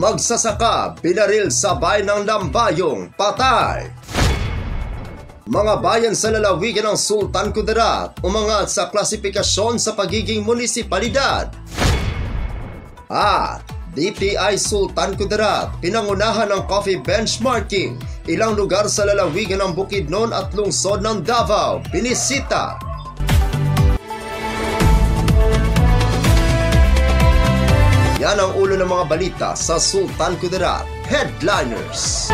Magsasaka, binaril sa bayan ng Lambayong, patay. Mga bayan sa lalawigan ng Sultan Kudarat umangat sa klasifikasyon sa pagiging munisipalidad. At DTI Sultan Kudarat pinangunahan ng coffee benchmarking. Ilang lugar sa lalawigan ng Bukidnon at lungsod ng Davao binisita. Yan ang ulo ng mga balita sa Sultan Kudarat Headliners.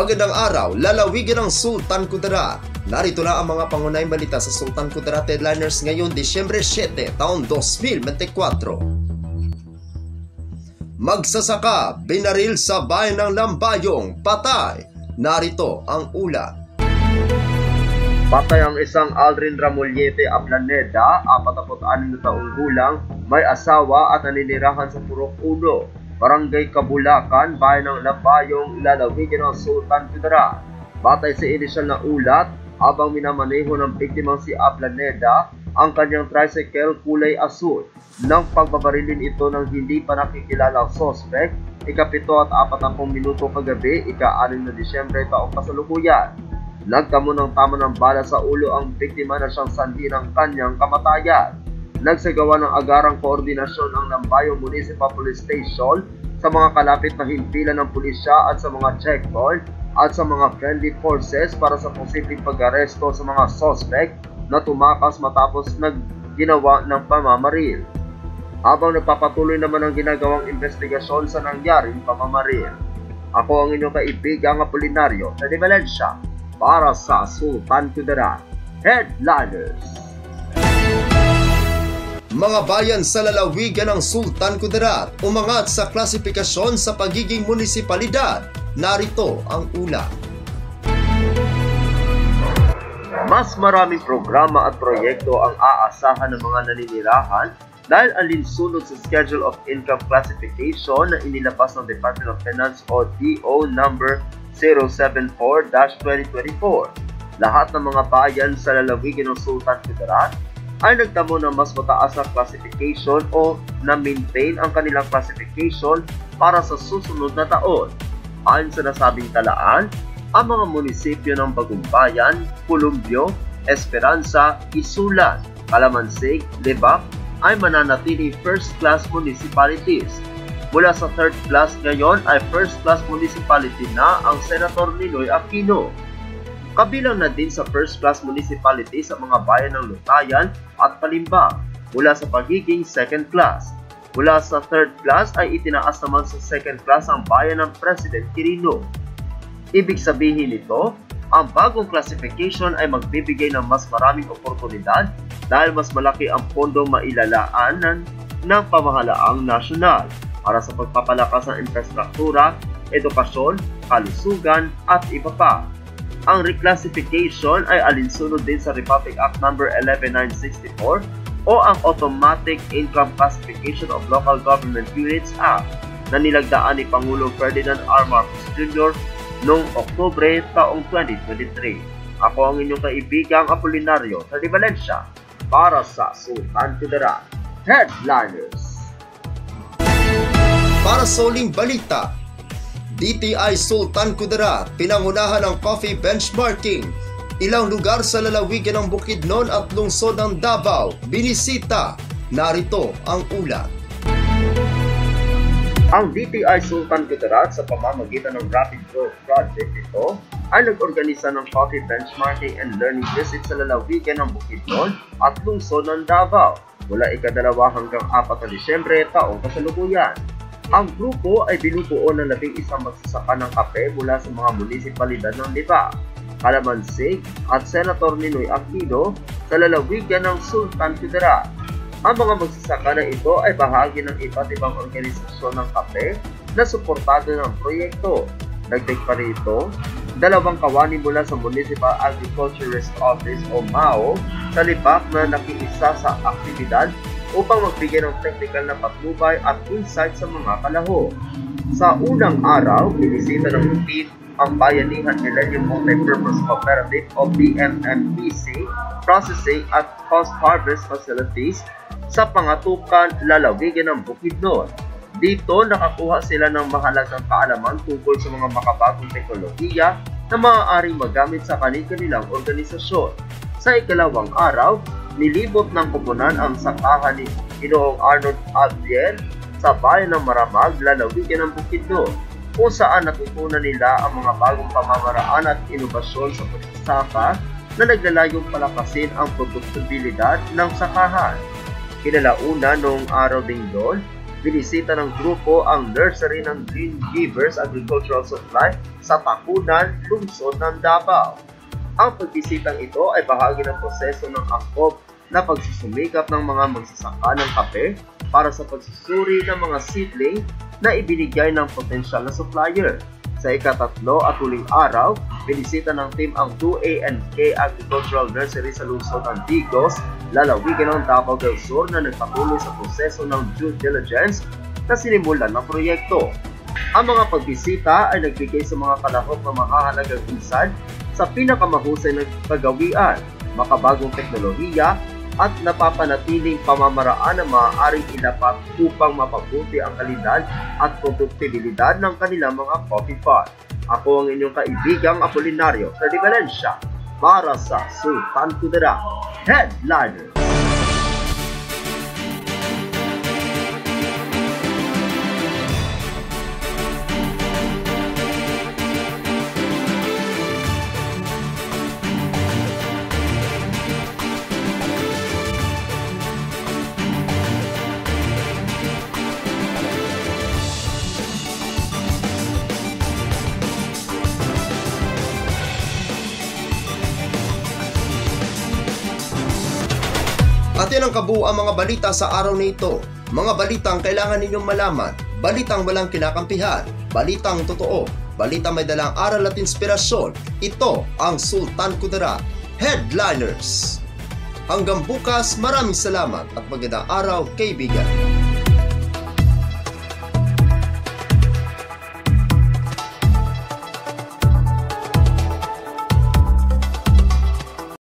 Magandang araw, lalawigan ng Sultan Kudarat. Narito na ang mga pangunahing balita sa Sultan Kudarat Headliners ngayon, Disyembre 7, taon 2024. Magsasaka, binaril sa bayan ng Lambayong, patay. Narito ang ulat. Patay ang isang Aldrin Ramollete Ablaneda, 46 na taong gulang, may asawa at naninirahan sa Purok 1. Barangay Kabulakan, bayan ng Lambayong, lalawigan ng Sultan Kudarat. Batay sa inisyal na ulat, habang minamaneho ng biktimang si Ablaneda ang kanyang tricycle kulay asul. Nang pagbabarilin ito ng hindi pa nakikilalang sospek, ika-7 at 40 minuto kagabi, ika-6 na Disyembre taong kasalukuyan. Nagtamo ng tama ng bala sa ulo ang biktima na siyang sanhi ng kanyang kamatayan. Nagsagawa ng agarang koordinasyon ang Lambayong Municipal Police Station sa mga kalapit na himpilan ng pulisya at sa mga checkpoint at sa mga friendly forces para sa posibleng pag-aresto sa mga suspect na tumakas matapos nagginawa ng pamamaril. Habang nagpapatuloy naman ang ginagawang investigasyon sa nangyaring pamamaril. Ako ang inyong kaibigang Apolinario sa De Valencia para sa Sultan Kudarat Headliners. Mga bayan sa lalawigan ng Sultan Kudarat umangat sa klasifikasyon sa pagiging munisipalidad. Narito ang ulat. Mas maraming programa at proyekto ang aasahan ng mga naninirahan dahil alinsunod sa Schedule of Income Classification na inilabas ng Department of Finance o DO number 074-2024. Lahat ng mga bayan sa lalawigan ng Sultan Kudarat ay nagtamo ng mas mataas na classification o na-maintain ang kanilang classification para sa susunod na taon. Ayon sa nasabing talaan, ang mga munisipyo ng Bagumbayan, Columbio, Esperanza, Isulan, Calamansig, Lebak ay mananatili first-class municipalities. Mula sa third class ngayon ay first-class municipality na ang Senator Ninoy Aquino. Kabilang na din sa first-class municipality sa mga bayan ng Lutayan at Palimbang mula sa pagiging second class. Mula sa third class ay itinaas naman sa second class ang bayan ng President Quirino. Ibig sabihin nito, ang bagong classification ay magbibigay ng mas maraming oportunidad dahil mas malaki ang pondo mailalaanan ng pamahalaang nasyonal para sa pagpapalakas ng infrastruktura, edukasyon, kalusugan at iba pa. Ang reclassification ay alinsunod din sa Republic Act No. 11964 o ang Automatic Income Classification of Local Government Units Act na nilagdaan ni Pangulong Ferdinand R. Marcos Jr. noong Oktubre taong 2023. Ako ang inyong kaibigang Apolinario sa De Valencia para sa Sultan Kudarat Headliners. Para sa uling balita, DTI Sultan Kudarat pinangunahan ng coffee benchmarking. Ilang lugar sa lalawigan ng Bukidnon at lungsod ng Davao binisita. Narito ang ulat. Ang DTI Sultan Kudarat sa pamamagitan ng Rapid Growth Project ito ay nag-organisa ng coffee benchmarking and learning visit sa lalawigan ng Bukidnon at lungsod ng Davao mula ika-2 hanggang 4 na Disyembre taong kasalukuyan. Ang grupo ay binubuo ng 11 magsasaka ng kape mula sa mga munisipalidad ng Lipa, Calamansig at Senator Ninoy Aquino sa lalawigan ng Sultan Kudarat. Ang mga magsasaka na ito ay bahagi ng iba't ibang organisasyon ng kape na suportado ng proyekto. Dagdag pa rito, 2 kawani mula sa Municipal Agriculturist Office o MAO sa Libak na nakiisa sa aktibidad upang magbigay ng technical na patnubay at insight sa mga kalaho. Sa unang araw, binisita ng team ang Bayanihan Millennium Multipurpose Cooperative o BMMPC Processing at Post-Harvest Facilities sa Pangatukan, lalawigan ng Bukidnon. Dito nakakuha sila ng mahalagang kaalaman tungkol sa mga makabagong teknolohiya na maaaring magamit sa kanilang organisasyon. Sa ikalawang araw, nilibot ng koponan ang sakahan ni Ginoong Arnold Adriel sa bayan ng Maramag, lalawigan ng Bukidnon, kung saan natutunan nila ang mga bagong pamamaraan at inobasyon sa pagsasaka na naglalayong palakasin ang produktibilidad ng sakahan. Kinalauna noong araw ding doon, binisita ng grupo ang nursery ng Green Givers Agricultural Supply sa Takunan, lungsod ng Davao. Ang pagbisitang ito ay bahagi ng proseso ng angkop na pagsusumikap ng mga magsasaka ng kape para sa pagsusuri ng mga seedling na ibinigay ng potensyal na supplier. Sa ika-3 at huling araw, binisita ng team ang 2A&K Agricultural Nursery sa lungsod ng Digos, lalawigan ng Davao del Sur na nagpatuloy sa proseso ng due diligence na sinimulan ng proyekto. Ang mga pagbisita ay nagbigay sa mga kalahok ng mahahalagang insight sa pinakamahusay na kagawian, makabagong teknolohiya at napapanatiling pamamaraan na maaaring ilapat upang mapabuti ang kalidad at produktibilidad ng kanilang mga coffee farm. Ako ang inyong kaibigang Apolinario Freddy Valencia para sa Sultan Kudarat Headliner. At yan ang kabuuan mga balita sa araw na ito. Mga balitang kailangan ninyong malaman, balitang walang kinakampihan, balitang totoo, balitang may dalang aral at inspirasyon. Ito ang Sultan Kudarat Headliners. Hanggang bukas, maraming salamat at magandang araw, kaibigan.